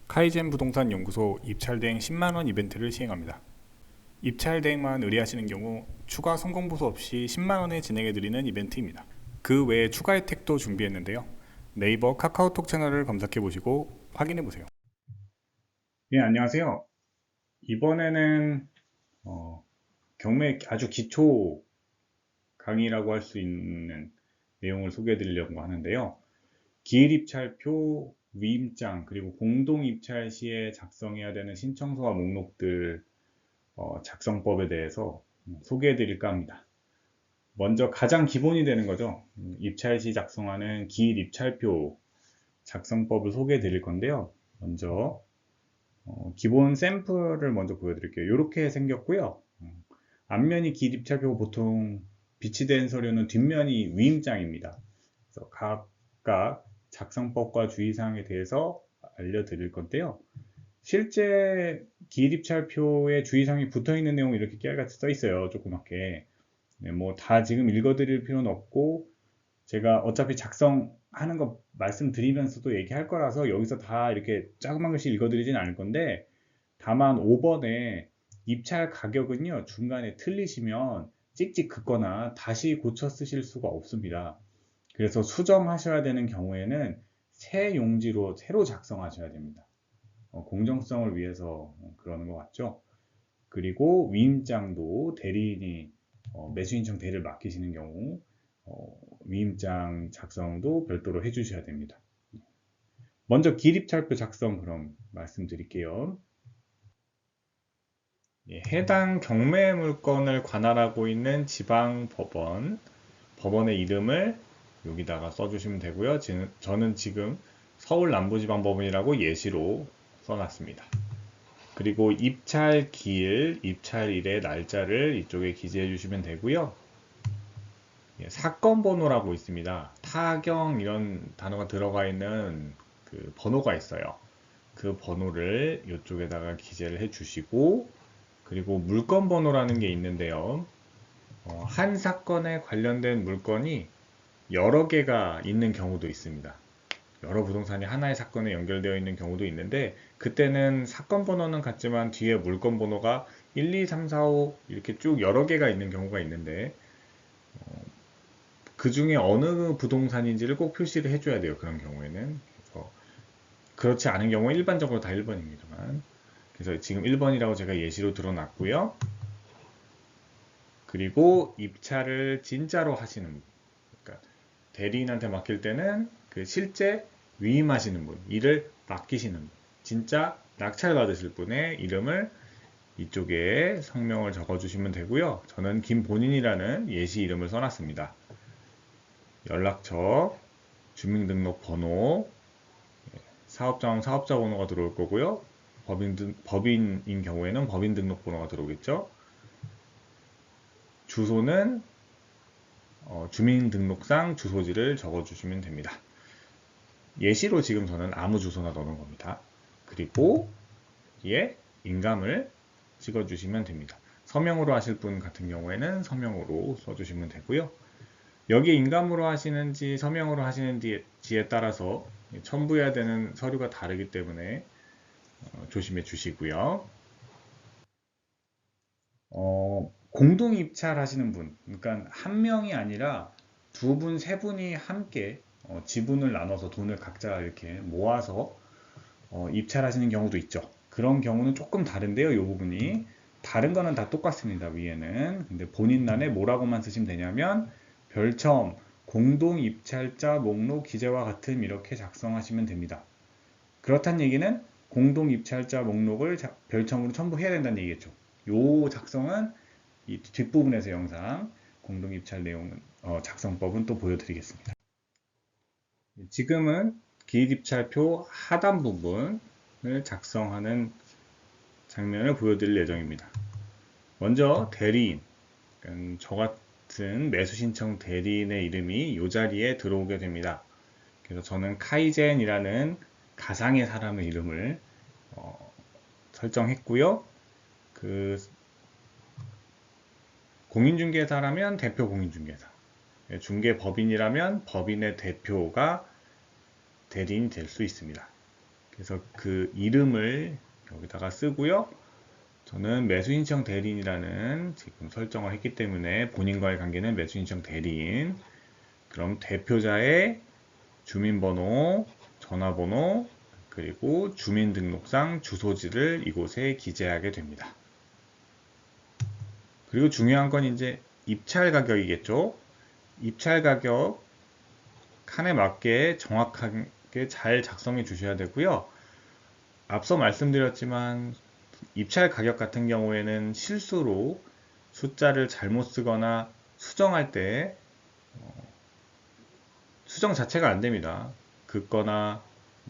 카이젠 부동산 연구소 입찰대행 10만원 이벤트를 시행합니다. 입찰대행만 의뢰하시는 경우 추가 성공보수 없이 10만원에 진행해드리는 이벤트입니다. 그 외에 추가 혜택도 준비했는데요. 네이버 카카오톡 채널을 검색해보시고 확인해보세요. 네, 안녕하세요. 이번에는 경매 아주 기초 강의라고 할 수 있는 내용을 소개해드리려고 하는데요. 기일입찰표, 위임장, 그리고 공동입찰 시에 작성해야 되는 신청서와 목록들 작성법에 대해서 소개해 드릴까 합니다. 먼저 가장 기본이 되는 거죠. 입찰 시 작성하는 기일입찰표 작성법을 소개해 드릴 건데요. 먼저 기본 샘플을 먼저 보여드릴게요. 이렇게 생겼고요. 앞면이 기일입찰표, 보통 비치된 서류는 뒷면이 위임장입니다. 그래서 각각 작성법과 주의사항에 대해서 알려드릴 건데요. 실제 기일입찰표에 주의사항이 붙어있는 내용이 이렇게 깨알같이 써 있어요. 조그맣게. 네, 뭐 다 지금 읽어드릴 필요는 없고, 제가 어차피 작성하는 거 말씀드리면서도 얘기할 거라서 여기서 다 이렇게 조그만 글씨 읽어드리진 않을 건데, 다만 5번에 입찰 가격은요, 중간에 틀리시면 찍찍 긋거나 다시 고쳐 쓰실 수가 없습니다. 그래서 수정하셔야 되는 경우에는 새 용지로 새로 작성하셔야 됩니다. 공정성을 위해서 그러는 것 같죠. 그리고 위임장도 대리인이 매수인청 대리를 맡기시는 경우 위임장 작성도 별도로 해주셔야 됩니다. 먼저 기일입찰표 작성 그럼 말씀드릴게요. 해당 경매 물건을 관할하고 있는 지방법원, 법원의 이름을 여기다가 써주시면 되고요. 저는 지금 서울남부지방법원이라고 예시로 써놨습니다. 그리고 입찰 기일, 입찰일의 날짜를 이쪽에 기재해 주시면 되고요. 사건 번호라고 있습니다. 타경 이런 단어가 들어가 있는 그 번호가 있어요. 그 번호를 이쪽에다가 기재를 해 주시고, 그리고 물건 번호라는 게 있는데요. 한 사건에 관련된 물건이 여러 개가 있는 경우도 있습니다. 여러 부동산이 하나의 사건에 연결되어 있는 경우도 있는데, 그때는 사건 번호는 같지만 뒤에 물건 번호가 1, 2, 3, 4, 5 이렇게 쭉 여러 개가 있는 경우가 있는데, 그 중에 어느 부동산인지를 꼭 표시를 해줘야 돼요. 그런 경우에는. 그렇지 않은 경우에 일반적으로 다 1번입니다만, 그래서 지금 1번이라고 제가 예시로 들어놨고요. 그리고 입찰을 진짜로 하시는 분, 그러니까 대리인한테 맡길 때는 그 실제 위임하시는 분, 일을 맡기시는 분, 진짜 낙찰 받으실 분의 이름을 이쪽에 성명을 적어주시면 되고요. 저는 김본인이라는 예시 이름을 써놨습니다. 연락처, 주민등록번호, 사업자는 사업자 번호가 들어올 거고요. 법인인 경우에는 법인 등록번호가 들어오겠죠. 주소는 주민등록상 주소지를 적어주시면 됩니다. 예시로 지금 저는 아무 주소나 넣는 겁니다. 그리고 여기에 인감을 찍어주시면 됩니다. 서명으로 하실 분 같은 경우에는 서명으로 써주시면 되고요. 여기에 인감으로 하시는지 서명으로 하시는지에 따라서 첨부해야 되는 서류가 다르기 때문에 조심해 주시고요. 공동 입찰하시는 분, 그러니까 한 명이 아니라 두 분, 세 분이 함께 지분을 나눠서 돈을 각자 이렇게 모아서 입찰하시는 경우도 있죠. 그런 경우는 조금 다른데요. 이 부분이 다른 거는 다 똑같습니다. 위에는. 근데 본인란에 뭐라고만 쓰시면 되냐면 별첨 공동 입찰자 목록 기재와 같음 이렇게 작성하시면 됩니다. 그렇다는 얘기는 공동 입찰자 목록을 별첨으로 첨부해야 된다는 얘기겠죠. 요 작성은 이 뒷부분에서 영상 공동 입찰 내용 작성법은 또 보여드리겠습니다. 지금은 기일입찰표 하단 부분을 작성하는 장면을 보여드릴 예정입니다. 먼저 대리인, 저 같은 매수신청 대리인의 이름이 이 자리에 들어오게 됩니다. 그래서 저는 카이젠이라는 가상의 사람의 이름을 설정했고요. 그 공인중개사라면 대표 공인중개사, 중개법인이라면 법인의 대표가 대리인이 될 수 있습니다. 그래서 그 이름을 여기다가 쓰고요. 저는 매수신청 대리인이라는 지금 설정을 했기 때문에 본인과의 관계는 매수신청 대리인. 그럼 대표자의 주민번호, 전화번호, 그리고 주민등록상 주소지를 이곳에 기재하게 됩니다. 그리고 중요한 건 이제 입찰 가격이겠죠. 입찰 가격 칸에 맞게 정확하게 잘 작성해 주셔야 되고요. 앞서 말씀드렸지만 입찰 가격 같은 경우에는 실수로 숫자를 잘못 쓰거나 수정할 때 수정 자체가 안 됩니다. 긋거나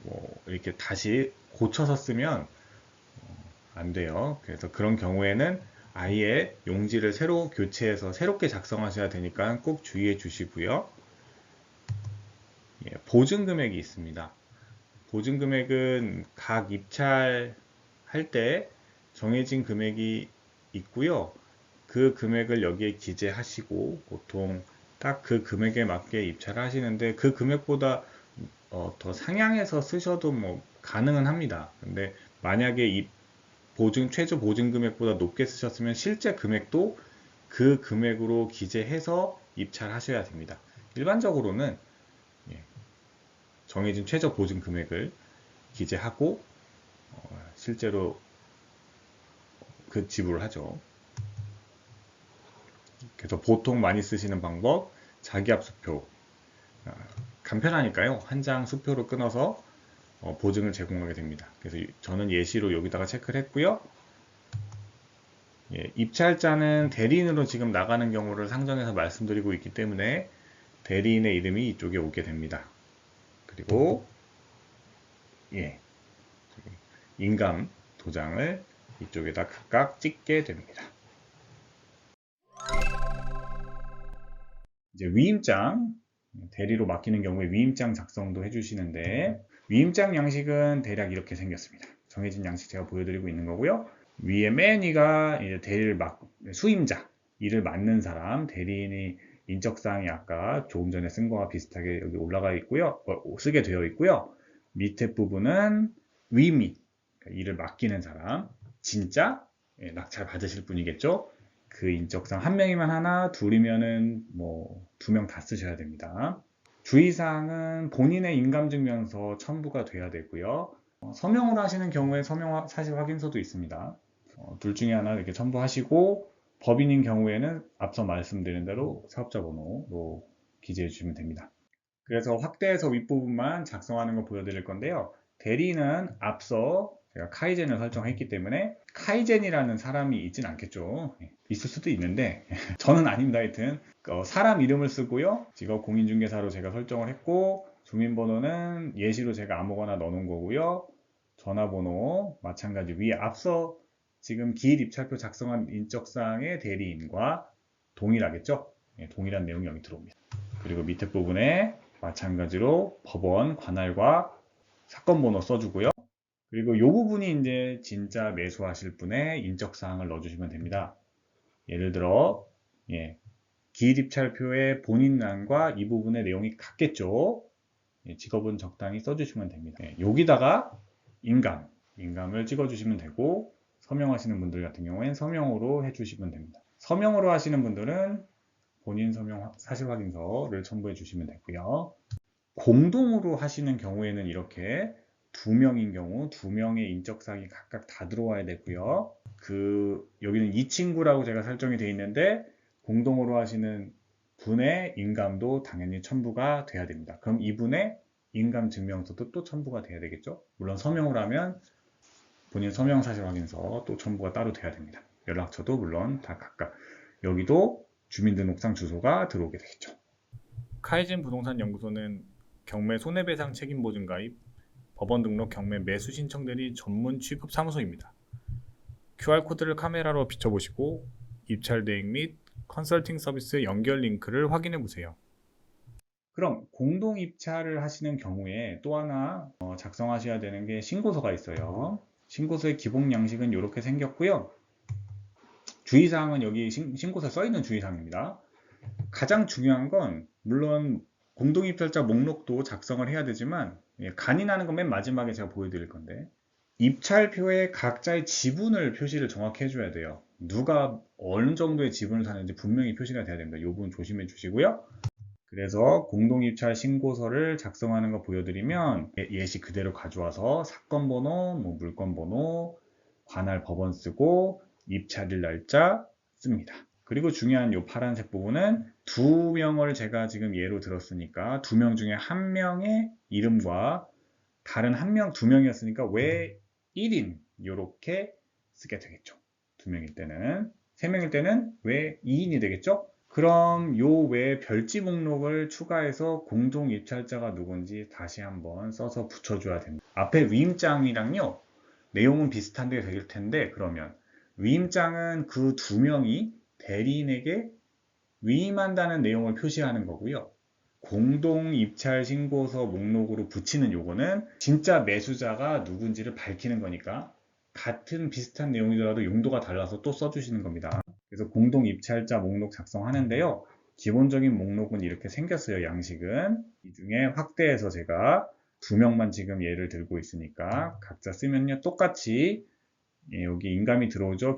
뭐 이렇게 다시 고쳐서 쓰면 안 돼요. 그래서 그런 경우에는 아예 용지를 새로 교체해서 새롭게 작성하셔야 되니까 꼭 주의해 주시고요. 예, 보증 금액이 있습니다. 보증 금액은 각 입찰할 때 정해진 금액이 있고요. 그 금액을 여기에 기재하시고 보통 딱 그 금액에 맞게 입찰을 하시는데 그 금액보다 더 상향해서 쓰셔도 뭐 가능은 합니다. 근데 만약에 이 최저 보증 금액보다 높게 쓰셨으면 실제 금액도 그 금액으로 기재해서 입찰하셔야 됩니다. 일반적으로는 정해진 최저 보증 금액을 기재하고 실제로 그 지불을 하죠. 그래서 보통 많이 쓰시는 방법, 자기압수표. 간편하니까요. 한 장 수표로 끊어서 보증을 제공하게 됩니다. 그래서 저는 예시로 여기다가 체크를 했고요. 예, 입찰자는 대리인으로 지금 나가는 경우를 상정해서 말씀드리고 있기 때문에 대리인의 이름이 이쪽에 오게 됩니다. 그리고 예, 인감 도장을 이쪽에다 각각 찍게 됩니다. 이제 위임장, 대리로 맡기는 경우에 위임장 작성도 해주시는데 위임장 양식은 대략 이렇게 생겼습니다. 정해진 양식 제가 보여드리고 있는 거고요. 위에 맨 위가 이제 수임자, 일을 맡는 사람, 대리인이 인적사항이 아까 조금 전에 쓴 거와 비슷하게 여기 올라가 있고요. 쓰게 되어 있고요. 밑에 부분은 위미, 그러니까 일을 맡기는 사람, 진짜 낙찰 받으실 분이겠죠. 그 인적사항 한 명이면 하나, 둘이면은 뭐 2명 다 쓰셔야 됩니다. 주의사항은 본인의 인감증명서 첨부가 돼야 되고요. 서명으로 하시는 경우에 서명 사실 확인서도 있습니다. 둘 중에 하나 이렇게 첨부하시고 법인인 경우에는 앞서 말씀드린 대로 사업자 번호로 기재해 주시면 됩니다. 그래서 확대해서 윗부분만 작성하는 거 보여드릴 건데요. 대리는 앞서 제가 카이젠을 설정했기 때문에 카이젠이라는 사람이 있진 않겠죠. 있을 수도 있는데 저는 아닙니다. 하여튼 사람 이름을 쓰고요. 직업 공인중개사로 제가 설정을 했고 주민번호는 예시로 제가 아무거나 넣어놓은 거고요. 전화번호 마찬가지 위에 앞서 지금 기일 입찰표 작성한 인적사항의 대리인과 동일하겠죠. 동일한 내용이 여기 들어옵니다. 그리고 밑에 부분에 마찬가지로 법원 관할과 사건 번호 써주고요. 그리고 이 부분이 이제 진짜 매수하실 분의 인적사항을 넣어주시면 됩니다. 예를 들어 기일 입찰표의 본인란과 이 부분의 내용이 같겠죠. 직업은 적당히 써주시면 됩니다. 여기다가 인감을 찍어주시면 되고 서명하시는 분들 같은 경우엔 서명으로 해주시면 됩니다. 서명으로 하시는 분들은 본인 서명 사실 확인서를 첨부해 주시면 되고요. 공동으로 하시는 경우에는 이렇게 2명인 경우 2명의 인적사항이 각각 다 들어와야 되고요. 여기는 이 친구라고 제가 설정이 되어 있는데 공동으로 하시는 분의 인감도 당연히 첨부가 돼야 됩니다. 그럼 이분의 인감 증명서도 또 첨부가 돼야 되겠죠. 물론 서명을 하면 본인 서명 사실 확인서 또 첨부가 따로 돼야 됩니다. 연락처도 물론 다 각각. 여기도 주민등록상 주소가 들어오게 되겠죠. 카이젠 부동산 연구소는 경매 손해배상 책임 보증 가입, 법원 등록 경매 매수 신청 대리 전문 취급 사무소입니다. QR코드를 카메라로 비춰보시고 입찰 대행 및 컨설팅 서비스 연결 링크를 확인해 보세요. 그럼 공동 입찰을 하시는 경우에 또 하나 작성하셔야 되는 게 신고서가 있어요. 신고서의 기본 양식은 이렇게 생겼고요. 주의사항은 여기 신고서에 써있는 주의사항입니다. 가장 중요한 건 물론 공동입찰자 목록도 작성을 해야 되지만 간이나는 건 맨 마지막에 제가 보여드릴 건데 입찰표에 각자의 지분을 표시를 정확히 해줘야 돼요. 누가 어느 정도의 지분을 사는지 분명히 표시가 돼야 됩니다. 이 부분 조심해 주시고요. 그래서 공동입찰 신고서를 작성하는 거 보여드리면 예시 그대로 가져와서 사건 번호, 물건 번호, 관할 법원 쓰고 입찰일 날짜 씁니다. 그리고 중요한 이 파란색 부분은 두 명을 제가 지금 예로 들었으니까 두 명 중에 한 명의 이름과 다른 한 명, 두 명이었으니까 왜 1인 이렇게 쓰게 되겠죠. 두 명일 때는. 세 명일 때는 왜 2인이 되겠죠. 그럼 요 외에 별지 목록을 추가해서 공동 입찰자가 누군지 다시 한번 써서 붙여줘야 됩니다. 앞에 위임장이랑요 내용은 비슷한데 될 텐데 그러면 위임장은 그 두 명이 대리인에게 위임한다는 내용을 표시하는 거고요. 공동 입찰 신고서 목록으로 붙이는 요거는 진짜 매수자가 누군지를 밝히는 거니까 같은 비슷한 내용이더라도 용도가 달라서 또 써주시는 겁니다. 그래서 공동 입찰자 목록 작성하는데요. 기본적인 목록은 이렇게 생겼어요. 양식은. 이 중에 확대해서 제가 두 명만 지금 예를 들고 있으니까 각자 쓰면요. 똑같이 여기 인감이 들어오죠.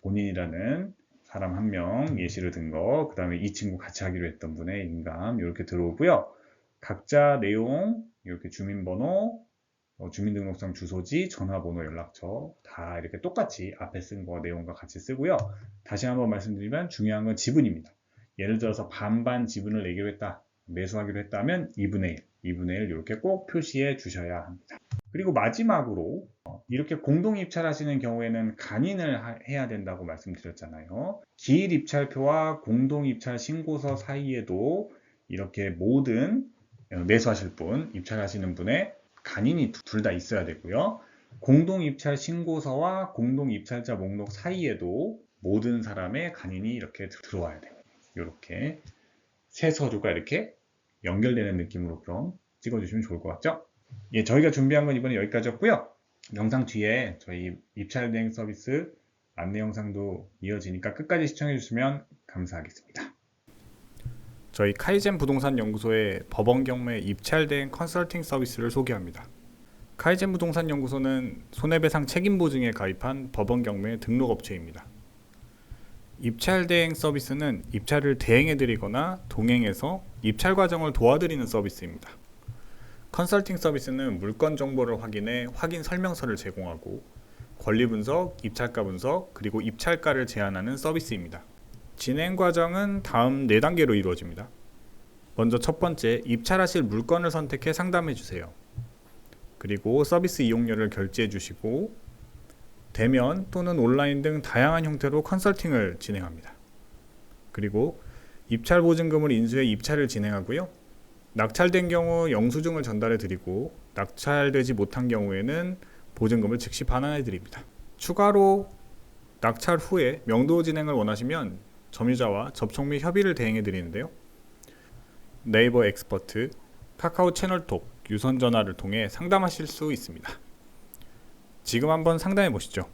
김본인이라는 사람 한 명 예시를 든 거, 그 다음에 이 친구 같이 하기로 했던 분의 인감 이렇게 들어오고요. 각자 내용 이렇게 주민번호, 주민등록상 주소지, 전화번호, 연락처 다 이렇게 똑같이 앞에 쓴 거 내용과 같이 쓰고요. 다시 한번 말씀드리면 중요한 건 지분입니다. 예를 들어서 반반 지분을 내기로 했다, 매수하기로 했다면 2분의 1, 2분의 1 이렇게 꼭 표시해 주셔야 합니다. 그리고 마지막으로 이렇게 공동 입찰하시는 경우에는 간인을 해야 된다고 말씀드렸잖아요. 기일 입찰표와 공동 입찰 신고서 사이에도 이렇게 모든 매수하실 분, 입찰하시는 분의 간인이 둘 다 있어야 되고요. 공동 입찰 신고서와 공동 입찰자 목록 사이에도 모든 사람의 간인이 이렇게 들어와야 돼요. 이렇게 세 서류가 이렇게 연결되는 느낌으로 그럼 찍어주시면 좋을 것 같죠? 예, 저희가 준비한 건 이번에 여기까지였고요. 영상 뒤에 저희 입찰 대행 서비스 안내 영상도 이어지니까 끝까지 시청해 주시면 감사하겠습니다. 저희 카이젠 부동산 연구소의 법원 경매 입찰 대행 컨설팅 서비스를 소개합니다. 카이젠 부동산 연구소는 손해배상 책임 보증에 가입한 법원 경매 등록 업체입니다. 입찰 대행 서비스는 입찰을 대행해 드리거나 동행해서 입찰 과정을 도와드리는 서비스입니다. 컨설팅 서비스는 물건 정보를 확인해 확인 설명서를 제공하고 권리 분석, 입찰가 분석, 그리고 입찰가를 제안하는 서비스입니다. 진행 과정은 다음 4단계로 이루어집니다. 먼저 첫 번째, 입찰하실 물건을 선택해 상담해 주세요. 그리고 서비스 이용료를 결제해 주시고 대면 또는 온라인 등 다양한 형태로 컨설팅을 진행합니다. 그리고 입찰 보증금을 인수해 입찰을 진행하고요. 낙찰된 경우 영수증을 전달해 드리고 낙찰되지 못한 경우에는 보증금을 즉시 반환해 드립니다. 추가로 낙찰 후에 명도 진행을 원하시면 점유자와 접촉 및 협의를 대행해 드리는데요. 네이버 엑스퍼트, 카카오 채널톡, 유선 전화를 통해 상담하실 수 있습니다. 지금 한번 상담해 보시죠.